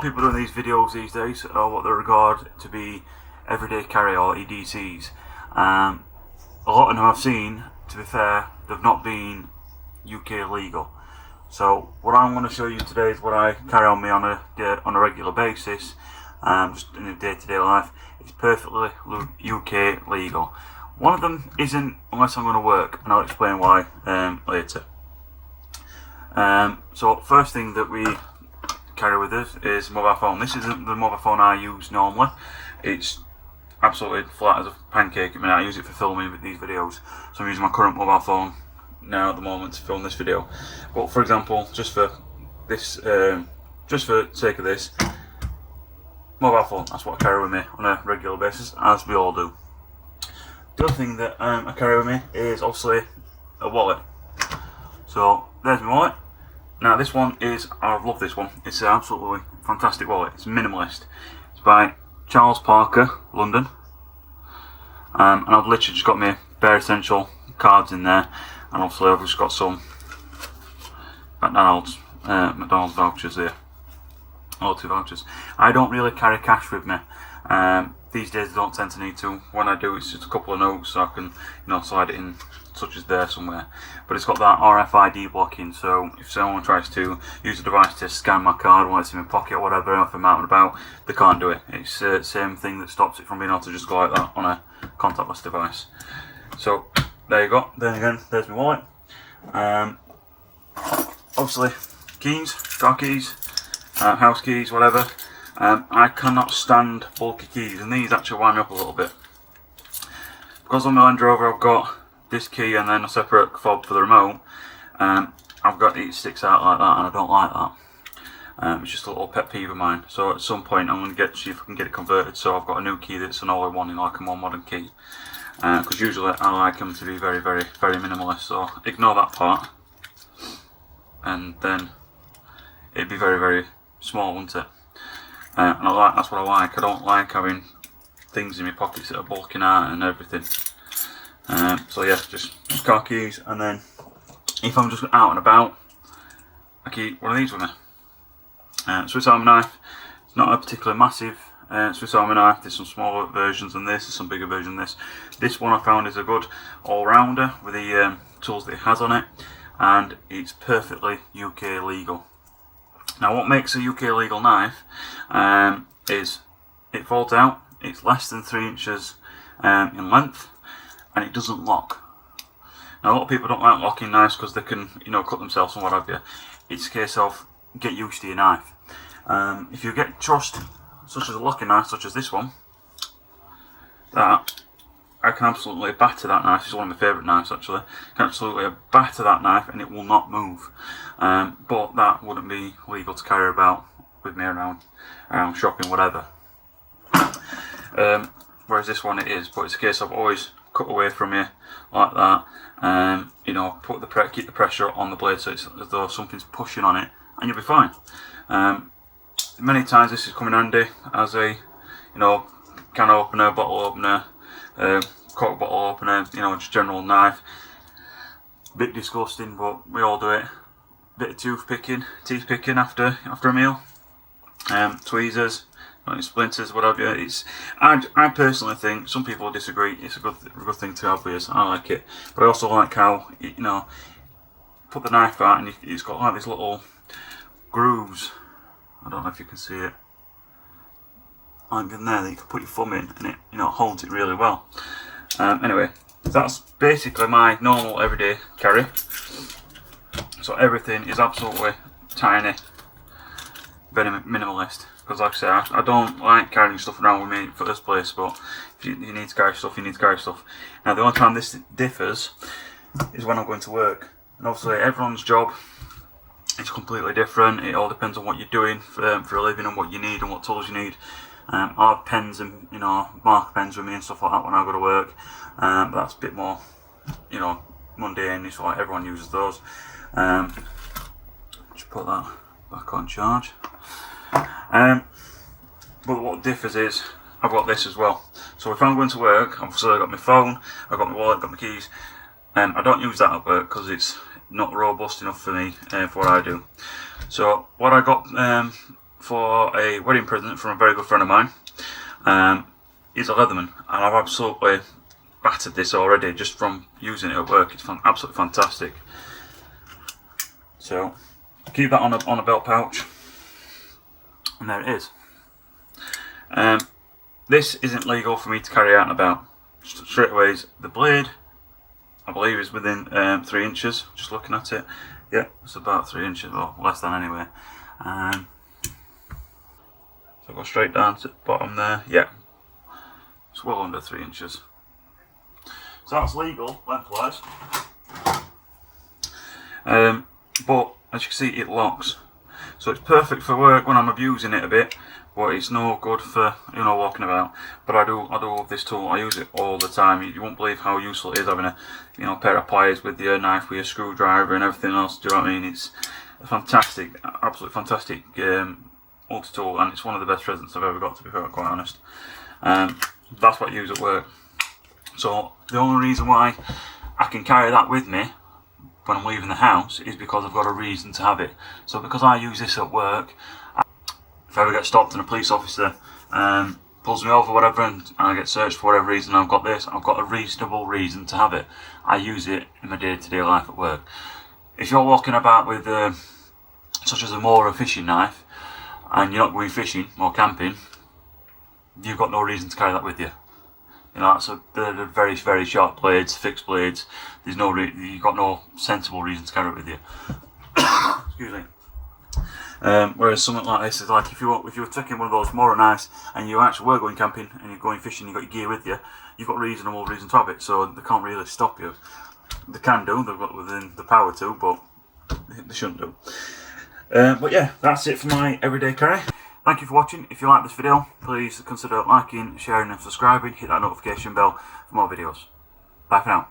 of people doing these videos these days are what they regard to be everyday carry or EDCs. A lot of them I've seen, to be fair, they've not been UK legal. So what I'm going to show you today is what I carry on me on a regular basis, just in a day-to-day life. It's perfectly UK legal. One of them isn't unless I'm going to work, and I'll explain why later. So first thing that we carry with us is mobile phone. This isn't the mobile phone I use normally. It's absolutely flat as a pancake. I mean, I use it for filming these videos, so I'm using my current mobile phone now at the moment to film this video. But for example, just for this, just for sake of this, mobile phone, that's what I carry with me on a regular basis, as we all do. The other thing that I carry with me is obviously a wallet. So there's my wallet. Now this one is, I love this one, it's an absolutely fantastic wallet. It's minimalist. It's by Charles Parker, London, and I've literally just got my bare essential cards in there, and obviously I've just got some McDonald's vouchers here, loyalty vouchers. I don't really carry cash with me. These days I don't tend to need to. When I do, it's just a couple of notes so I can, slide it in, such as there somewhere. But it's got that RFID blocking, so if someone tries to use a device to scan my card while it's in my pocket or whatever, if I'm out and about, they can't do it. It's the same thing that stops it from being able to just go like that on a contactless device. So there you go. Then again, there's my wallet. Obviously, keys, car keys, house keys, whatever. I cannot stand bulky keys, and these actually wind me up a little bit. Because on my Land Rover I've got this key and then a separate fob for the remote. I've got it sticks out like that, and I don't like that. It's just a little pet peeve of mine. So at some point I'm going to see if I can get it converted, so I've got a new key that's an all-in-one, in like a more modern key. Because usually I like them to be very, very, very minimalist, so ignore that part. And then it'd be very, very small, wouldn't it? And that's what I like. I don't like having things in my pockets that are bulking out and everything. So yeah, just car keys, and then if I'm just out and about, I keep one of these with me. Swiss Army knife. It's not a particularly massive Swiss Army knife. There's some smaller versions than this, there's some bigger version than this. This one I found is a good all-rounder with the tools that it has on it, and it's perfectly UK legal. Now what makes a UK legal knife is it folds out, it's less than 3 inches in length, and it doesn't lock. Now a lot of people don't like locking knives because they can, cut themselves and what have you. It's a case of get used to your knife. If you get trust, such as a locking knife, such as this one, that I can absolutely batter that knife. It's one of my favourite knives actually. I can absolutely batter that knife and it will not move. But that wouldn't be legal to carry about with me around shopping, whatever. Whereas this one it is, but it's a case of always cut away from you like that. Keep the pressure on the blade so it's as though something's pushing on it, and you'll be fine. Many times this is coming handy as a can opener, bottle opener, Coke bottle opener, just general knife. Bit disgusting, but we all do it. Bit of teeth picking after a meal. Tweezers, splinters, whatever. I personally think, some people disagree, it's a good thing to have with us. I like it, but I also like how put the knife out and it's got like these little grooves. I don't know if you can see it. Like in there that you can put your thumb in and it holds it really well. Anyway, that's basically my normal everyday carry. So everything is absolutely tiny, very minimalist. Because like I say, I don't like carrying stuff around with me in the first place, but if you need to carry stuff, you need to carry stuff. Now the only time this differs is when I'm going to work. And obviously everyone's job is completely different. It all depends on what you're doing for a living and what you need and what tools you need. I have pens and marker pens with me and stuff like that when I go to work, but that's a bit more mundane. It's like everyone uses those. Just put that back on charge. But what differs is I've got this as well. So if I'm going to work, obviously I've got my phone, I've got my wallet, I've got my keys. I don't use that at work because it's not robust enough for me for what I do. So what I got for a wedding present from a very good friend of mine. He's a Leatherman, and I've absolutely battered this already just from using it at work. It's absolutely fantastic. So keep that on a belt pouch, and there it is. This isn't legal for me to carry out and about. Straight away, the blade, I believe, is within 3 inches. Just looking at it, yeah, it's about 3 inches, or less than anyway. So go straight down to the bottom there. Yeah, it's well under 3 inches. So that's legal lengthwise. But as you can see, it locks. So it's perfect for work when I'm abusing it a bit, but it's no good for, you know, walking about. But I do love this tool. I use it all the time. You won't believe how useful it is having a, you know, pair of pliers with your knife, with your screwdriver and everything else. Do you know what I mean? It's a fantastic, absolutely fantastic multi-tool, and it's one of the best presents I've ever got, to be quite honest. That's what I use at work. So the only reason why I can carry that with me when I'm leaving the house is because I've got a reason to have it. So because I use this at work, if I ever get stopped and a police officer pulls me over or whatever, and I get searched for whatever reason, I've got this, I've got a reasonable reason to have it. I use it in my day-to-day life at work. If you're walking about with such as a moor or fishing knife, and you're not going fishing or camping, you've got no reason to carry that with you. You know, they're very, very sharp blades, fixed blades. There's no you've got no sensible reason to carry it with you. Excuse me. Whereas something like this is like if you're taking one of those moor knives and you actually were going camping and you're going fishing, you've got your gear with you, you've got reasonable reason to have it. So they can't really stop you. They can do. They've got within the power to, but they shouldn't do. But yeah, that's it for my everyday carry. Thank you for watching. If you like this video, please consider liking, sharing and subscribing. Hit that notification bell for more videos. Bye for now.